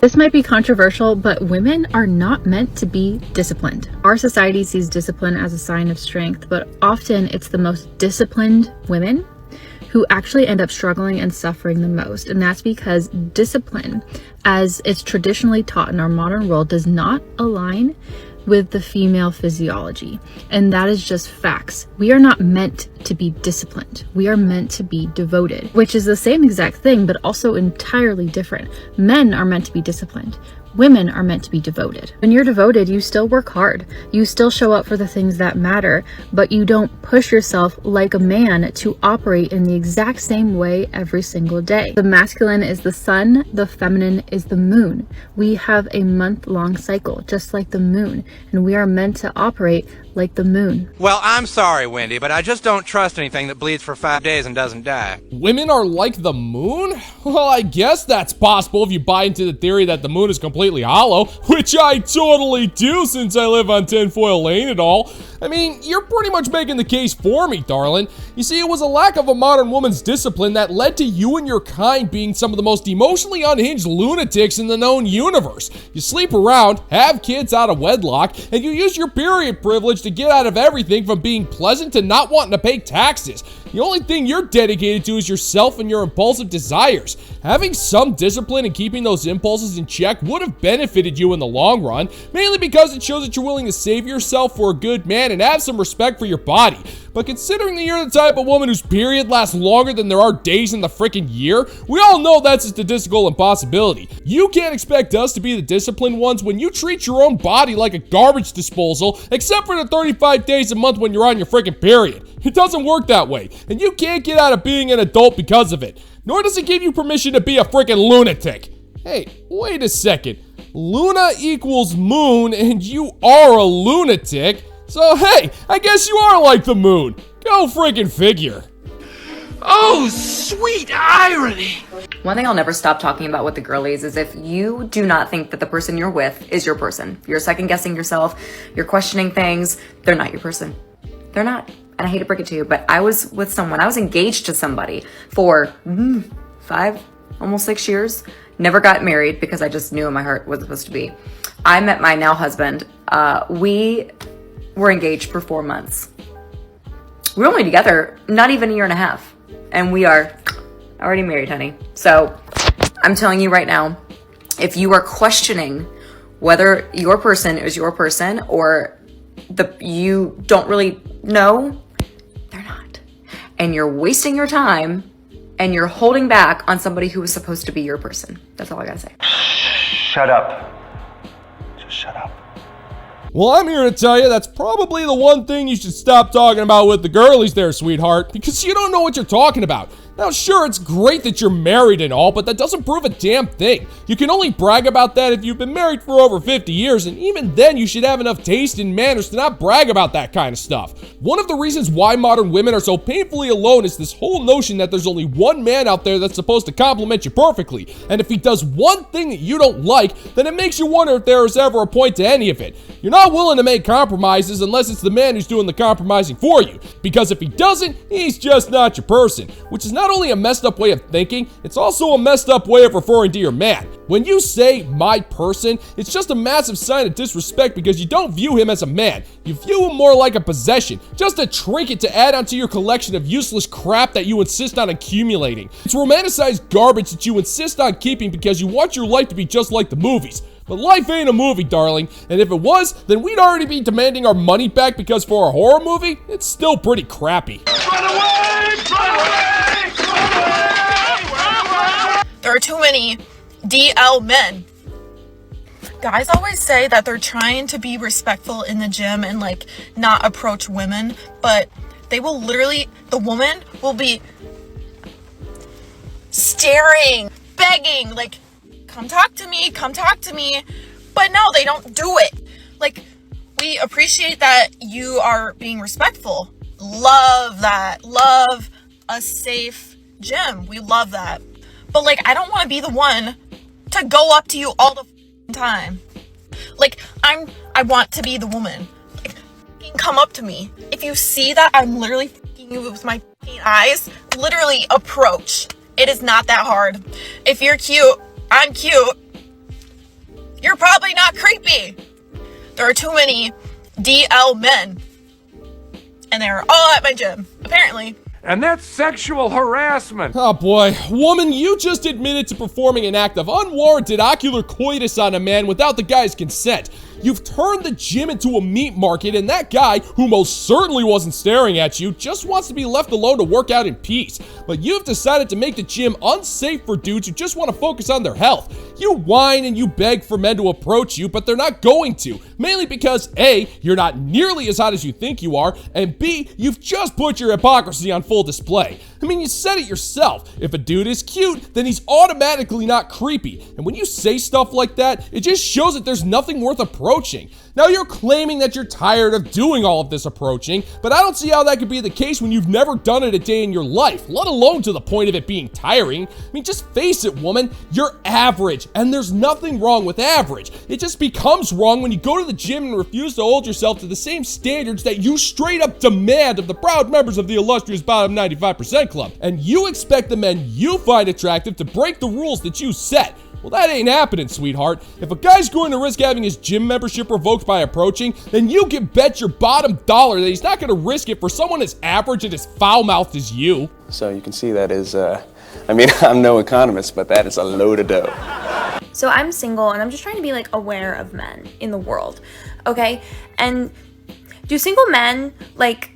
This might be controversial, but women are not meant to be disciplined. Our society sees discipline as a sign of strength, but often it's the most disciplined women who actually end up struggling and suffering the most. And that's because discipline, as it's traditionally taught in our modern world, does not align with the female physiology. And that is just facts. We are not meant to be disciplined. We are meant to be devoted, which is the same exact thing, but also entirely different. Men are meant to be disciplined. Women are meant to be devoted. When you're devoted, you still work hard. You still show up for the things that matter, but you don't push yourself like a man to operate in the exact same way every single day. The masculine is the sun, the feminine is the moon. We have a month-long cycle, just like the moon, and we are meant to operate like the moon. Well, I'm sorry, Wendy, but I just don't trust anything that bleeds for 5 days and doesn't die. Women are like the moon? Well, I guess that's possible if you buy into the theory that the moon is completely hollow, which I totally do since I live on Tinfoil Lane and all. I mean, you're pretty much making the case for me, darling. You see, it was a lack of a modern woman's discipline that led to you and your kind being some of the most emotionally unhinged lunatics in the known universe. You sleep around, have kids out of wedlock, and you use your period privilege to get out of everything from being pleasant to not wanting to pay taxes. The only thing you're dedicated to is yourself and your impulsive desires. Having some discipline and keeping those impulses in check would have benefited you in the long run, mainly because it shows that you're willing to save yourself for a good man and have some respect for your body. But considering that you're the type of woman whose period lasts longer than there are days in the freaking year, we all know that's a statistical impossibility. You can't expect us to be the disciplined ones when you treat your own body like a garbage disposal, except for the 35 days a month when you're on your freaking period. It doesn't work that way, and you can't get out of being an adult because of it. Nor does it give you permission to be a freaking lunatic. Hey, wait a second. Luna equals moon, and you are a lunatic. So hey, I guess you are like the moon. Go friggin' figure. Oh, sweet irony. One thing I'll never stop talking about with the girlies is if you do not think that the person you're with is your person, you're second guessing yourself, you're questioning things, they're not your person. They're not. And I hate to break it to you, but I was engaged to somebody for 5, almost 6 years. Never got married because I just knew in my heart what it was supposed to be. I met my now husband. We were engaged for 4 months. We were only together not even a year and a half. And we are already married, honey. So I'm telling you right now, if you are questioning whether your person is your person or you don't really know, they're not. And you're wasting your time and you're holding back on somebody who was supposed to be your person. That's all I gotta say. Shut up. Just shut up. Well, I'm here to tell you that's probably the one thing you should stop talking about with the girlies there, sweetheart, because you don't know what you're talking about. Now, sure, it's great that you're married and all, but that doesn't prove a damn thing. You can only brag about that if you've been married for over 50 years, and even then you should have enough taste and manners to not brag about that kind of stuff. One of the reasons why modern women are so painfully alone is this whole notion that there's only one man out there that's supposed to compliment you perfectly, and if he does one thing that you don't like, then it makes you wonder if there is ever a point to any of it. You're not willing to make compromises unless it's the man who's doing the compromising for you, because if he doesn't, he's just not your person, which is not only a messed up way of thinking, it's also a messed up way of referring to your man. When you say my person, it's just a massive sign of disrespect because you don't view him as a man. You view him more like a possession, just a trinket to add onto your collection of useless crap that you insist on accumulating. It's romanticized garbage that you insist on keeping because you want your life to be just like the movies. But life ain't a movie, darling, and if it was, then we'd already be demanding our money back because for a horror movie, it's still pretty crappy. Run away! Run away! Run away! There are too many DL men. Guys always say that they're trying to be respectful in the gym and like not approach women, but they will literally, the woman will be staring, begging, like, come talk to me, come talk to me. But no, they don't do it. Like, we appreciate that you are being respectful. Love that. Love a safe gym. We love that. But like, I don't want to be the one to go up to you all the time. Like, I want to be the woman. Like, come up to me. If you see that I'm literally fucking you with my eyes, literally approach. It is not that hard. If you're cute, I'm cute. be. There are too many DL men. And they're all at my gym, apparently. And that's sexual harassment. Oh boy, woman, you just admitted to performing an act of unwarranted ocular coitus on a man without the guy's consent. You've turned the gym into a meat market, and that guy, who most certainly wasn't staring at you, just wants to be left alone to work out in peace. But you've decided to make the gym unsafe for dudes who just want to focus on their health. You whine and you beg for men to approach you, but they're not going to. Mainly because A, you're not nearly as hot as you think you are, and B, you've just put your hypocrisy on full display. I mean, you said it yourself. If a dude is cute, then he's automatically not creepy. And when you say stuff like that, it just shows that there's nothing worth approaching. Now, you're claiming that you're tired of doing all of this approaching, but I don't see how that could be the case when you've never done it a day in your life, let alone to the point of it being tiring. I mean, just face it, woman, you're average, and there's nothing wrong with average. It just becomes wrong when you go to the gym and refuse to hold yourself to the same standards that you straight up demand of the proud members of the illustrious Bottom 95% Club, and you expect the men you find attractive to break the rules that you set. Well, that ain't happening, sweetheart. If a guy's going to risk having his gym membership revoked by approaching, then you can bet your bottom dollar that he's not going to risk it for someone as average and as foul-mouthed as you. So you can see that is, I mean, I'm no economist, but that is a load of dough. So I'm single and I'm just trying to be like aware of men in the world, okay? And do single men like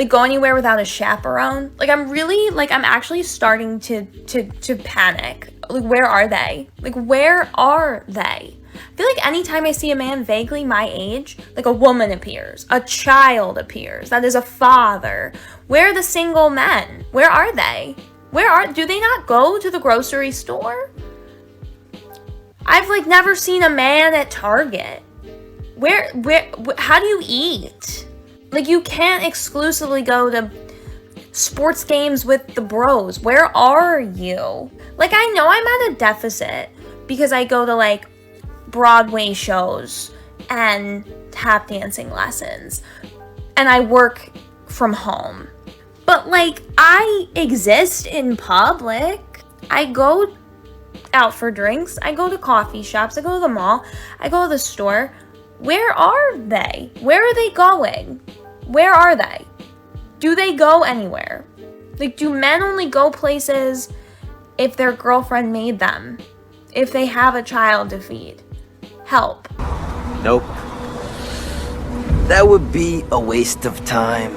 go anywhere without a chaperone? Like I'm actually starting to panic. Like where are they? Like where are they? I feel like anytime I see a man vaguely my age, like a woman appears, a child appears, that is a father. Where are the single men? Where are they? Do they not go to the grocery store? I've like never seen a man at Target. Where how do you eat? Like you can't exclusively go to sports games with the bros. Where are you? Like I know I'm at a deficit because I go to like Broadway shows and tap dancing lessons and I work from home. But like I exist in public. I go out for drinks. I go to coffee shops. I go to the mall. I go to the store. Where are they? Where are they going? Where are they? Do they go anywhere? Like, do men only go places if their girlfriend made them? If they have a child to feed? Help. Nope. That would be a waste of time.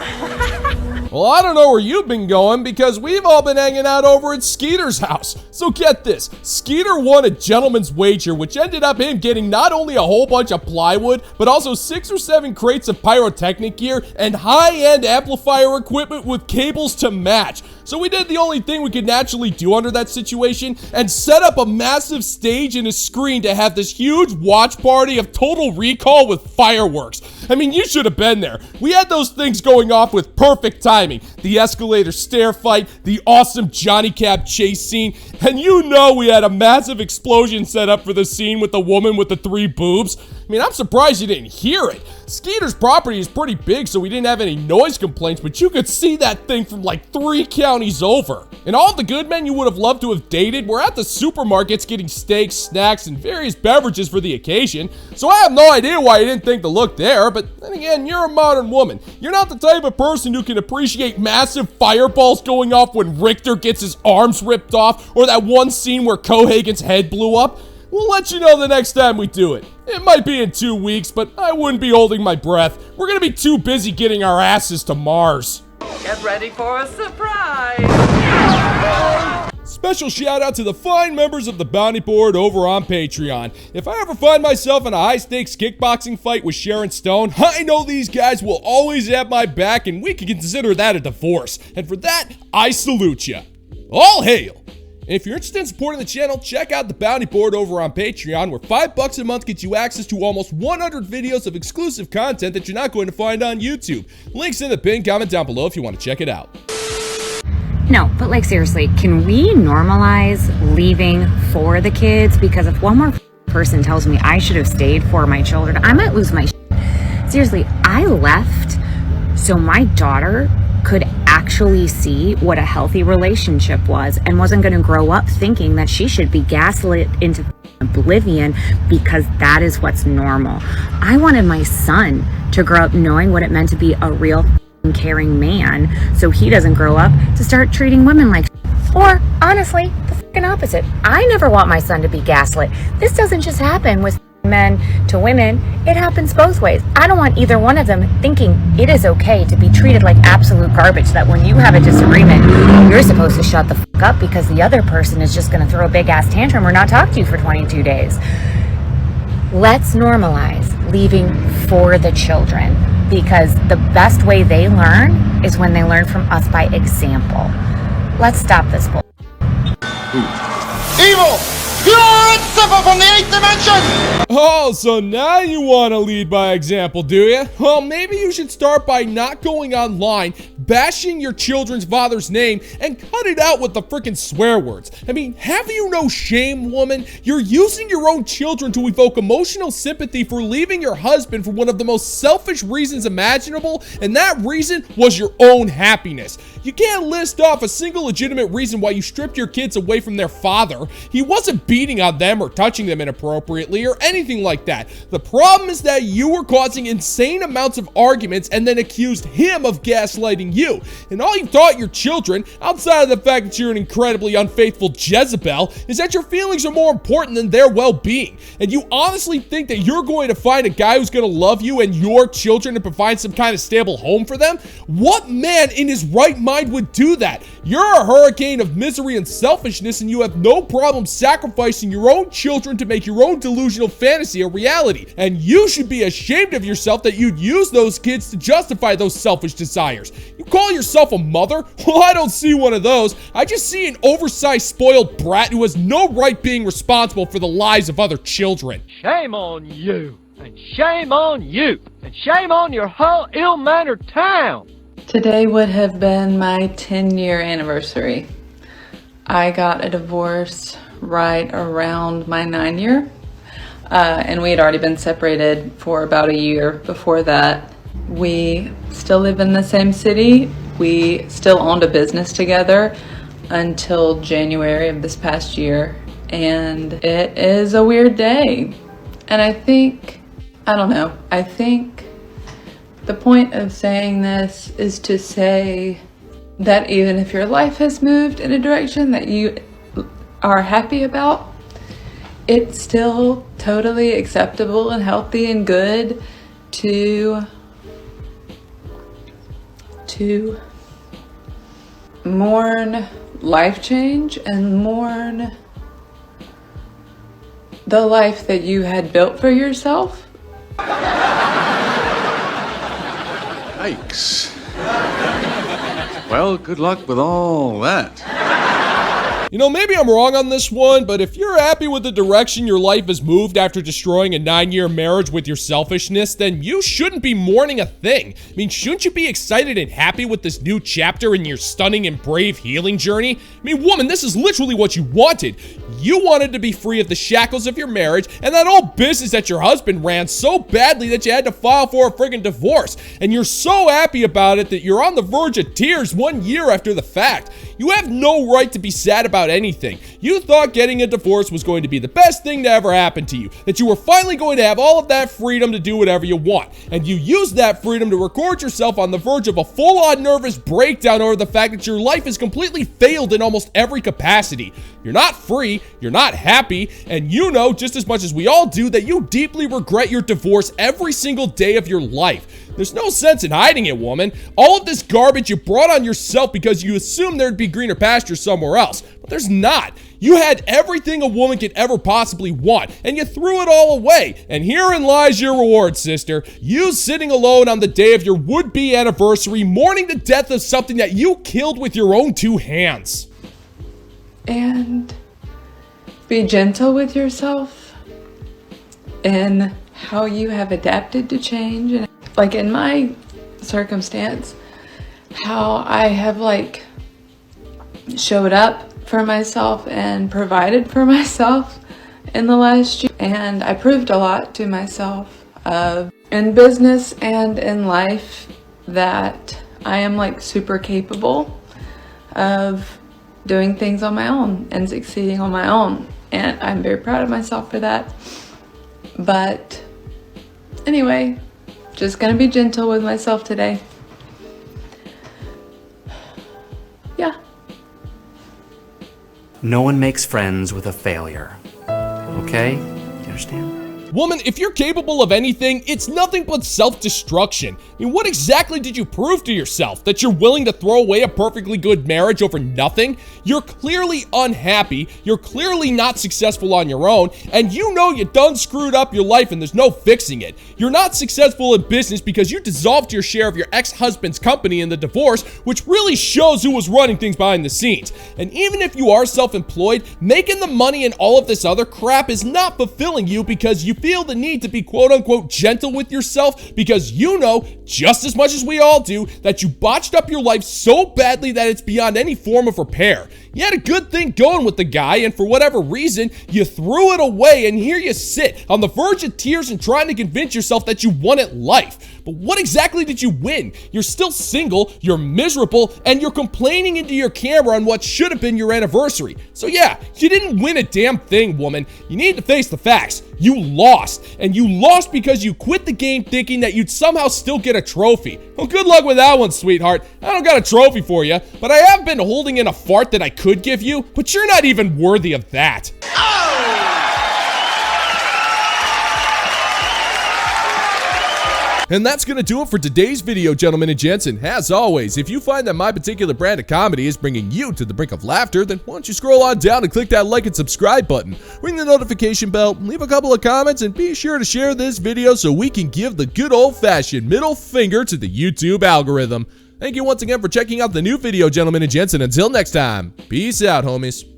Well, I don't know where you've been going because we've all been hanging out over at Skeeter's house. So get this, Skeeter won a gentleman's wager, which ended up him getting not only a whole bunch of plywood, but also 6 or 7 crates of pyrotechnic gear and high-end amplifier equipment with cables to match. So we did the only thing we could naturally do under that situation and set up a massive stage and a screen to have this huge watch party of Total Recall with fireworks. I mean, you should have been there. We had those things going off with perfect timing. The escalator stair fight, the awesome Johnny Cab chase scene, and you know we had a massive explosion set up for the scene with the woman with the 3 boobs. I mean, I'm surprised you didn't hear it. Skeeter's property is pretty big, so we didn't have any noise complaints, but you could see that thing from like 3 counties over. And all the good men you would have loved to have dated were at the supermarkets getting steaks, snacks, and various beverages for the occasion. So I have no idea why you didn't think to look there, but then again, you're a modern woman. You're not the type of person who can appreciate massive fireballs going off when Richter gets his arms ripped off, or that one scene where Cohagen's head blew up. We'll let you know the next time we do it. It might be in 2 weeks, but I wouldn't be holding my breath. We're gonna be too busy getting our asses to Mars. Get ready for a surprise! Special shout out to the fine members of the Bounty Board over on Patreon. If I ever find myself in a high-stakes kickboxing fight with Sharon Stone, I know these guys will always have my back and we can consider that a divorce. And for that, I salute ya. All hail! And if you're interested in supporting the channel, check out the Bounty Board over on Patreon, where $5 a month gets you access to almost 100 videos of exclusive content that you're not going to find on YouTube. Links in the pinned comment down below if you want to check it out. No, but like seriously, can we normalize leaving for the kids? Because if one more person tells me I should have stayed for my children, I might lose my shit. Seriously, I left so my daughter could actually see what a healthy relationship was and wasn't going to grow up thinking that she should be gaslit into oblivion because that is what's normal. I wanted my son to grow up knowing what it meant to be a real caring man, so he doesn't grow up to start treating women like or honestly the fucking opposite. I never want my son to be gaslit. This doesn't just happen with men to women, it happens both ways. I don't want either one of them thinking it is okay to be treated like absolute garbage, that when you have a disagreement you're supposed to shut the fuck up because the other person is just going to throw a big ass tantrum or not talk to you for 22 days. Let's normalize leaving for the children, because the best way they learn is when they learn from us by example. Let's stop this bull. Evil! Pure and simple from the 8th dimension! Oh, so now you want to lead by example, do you? Well, maybe you should start by not going online, bashing your children's father's name, and cut it out with the freaking swear words. I mean, have you no shame, woman? You're using your own children to evoke emotional sympathy for leaving your husband for one of the most selfish reasons imaginable, and that reason was your own happiness. You can't list off a single legitimate reason why you stripped your kids away from their father. He wasn't beating on them or touching them inappropriately or anything like that. The problem is that you were causing insane amounts of arguments and then accused him of gaslighting you. And all you taught your children, outside of the fact that you're an incredibly unfaithful Jezebel, is that your feelings are more important than their well-being. And you honestly think that you're going to find a guy who's going to love you and your children and provide some kind of stable home for them? What man in his right mind would do that? You're a hurricane of misery and selfishness, and you have no problem sacrificing your own children to make your own delusional fantasy a reality. And you should be ashamed of yourself that you'd use those kids to justify those selfish desires. You call yourself a mother? Well, I don't see one of those. I just see an oversized, spoiled brat who has no right being responsible for the lives of other children. Shame on you, and shame on you, and shame on your whole ill-mannered town. Today would have been my 10-year anniversary. I got a divorce right around my 9-year, and we had already been separated for about a year before that. We still live in the same city. We still owned a business together until January of this past year, and it is a weird day. And I think the point of saying this is to say that even if your life has moved in a direction that you are happy about, it's still totally acceptable and healthy and good to mourn life change and mourn the life that you had built for yourself. Yikes. Well, good luck with all that. You know, maybe I'm wrong on this one, but if you're happy with the direction your life has moved after destroying a 9-year marriage with your selfishness, then you shouldn't be mourning a thing. I mean, shouldn't you be excited and happy with this new chapter in your stunning and brave healing journey? I mean, woman, this is literally what you wanted. You wanted to be free of the shackles of your marriage and that old business that your husband ran so badly that you had to file for a friggin' divorce. And you're so happy about it that you're on the verge of tears 1 year after the fact. You have no right to be sad about anything. You thought getting a divorce was going to be the best thing to ever happen to you, that you were finally going to have all of that freedom to do whatever you want, and you used that freedom to record yourself on the verge of a full-on nervous breakdown over the fact that your life has completely failed in almost every capacity. You're not free, you're not happy, and you know just as much as we all do that you deeply regret your divorce every single day of your life. There's no sense in hiding it, woman. All of this garbage you brought on yourself because you assumed there'd be greener pastures somewhere else. But there's not. You had everything a woman could ever possibly want, and you threw it all away. And herein lies your reward, sister. You sitting alone on the day of your would-be anniversary, mourning the death of something that you killed with your own 2 hands. And be gentle with yourself in how you have adapted to change. And like in my circumstance, how I have showed up for myself and provided for myself in the last year. And I proved a lot to myself in business and in life that I am super capable of doing things on my own and succeeding on my own. and I'm very proud of myself for that. But anyway, just gonna be gentle with myself today. Yeah. No one makes friends with a failure. Okay? You understand? Woman, if you're capable of anything, it's nothing but self-destruction. I mean, what exactly did you prove to yourself? That you're willing to throw away a perfectly good marriage over nothing? You're clearly unhappy, you're clearly not successful on your own, and you know you done screwed up your life and there's no fixing it. You're not successful in business because you dissolved your share of your ex-husband's company in the divorce, which really shows who was running things behind the scenes. And even if you are self-employed, making the money and all of this other crap is not fulfilling you because you feel the need to be quote-unquote gentle with yourself because you know, just as much as we all do, that you botched up your life so badly that it's beyond any form of repair. You had a good thing going with the guy, and for whatever reason, you threw it away, and here you sit on the verge of tears and trying to convince yourself that you won at life. But what exactly did you win? You're still single, you're miserable, and you're complaining into your camera on what should have been your anniversary. So yeah, you didn't win a damn thing, woman. You need to face the facts. You lost, and you lost because you quit the game thinking that you'd somehow still get a trophy. Well, good luck with that one, sweetheart. I don't got a trophy for you, but I have been holding in a fart that I could give you, but you're not even worthy of that. And that's gonna do it for today's video, gentlemen and gents. And as always, if you find that my particular brand of comedy is bringing you to the brink of laughter, then why don't you scroll on down and click that like and subscribe button, ring the notification bell, leave a couple of comments, and be sure to share this video so we can give the good old-fashioned middle finger to the YouTube algorithm. Thank you once again for checking out the new video, gentlemen and gents, and until next time, peace out, homies.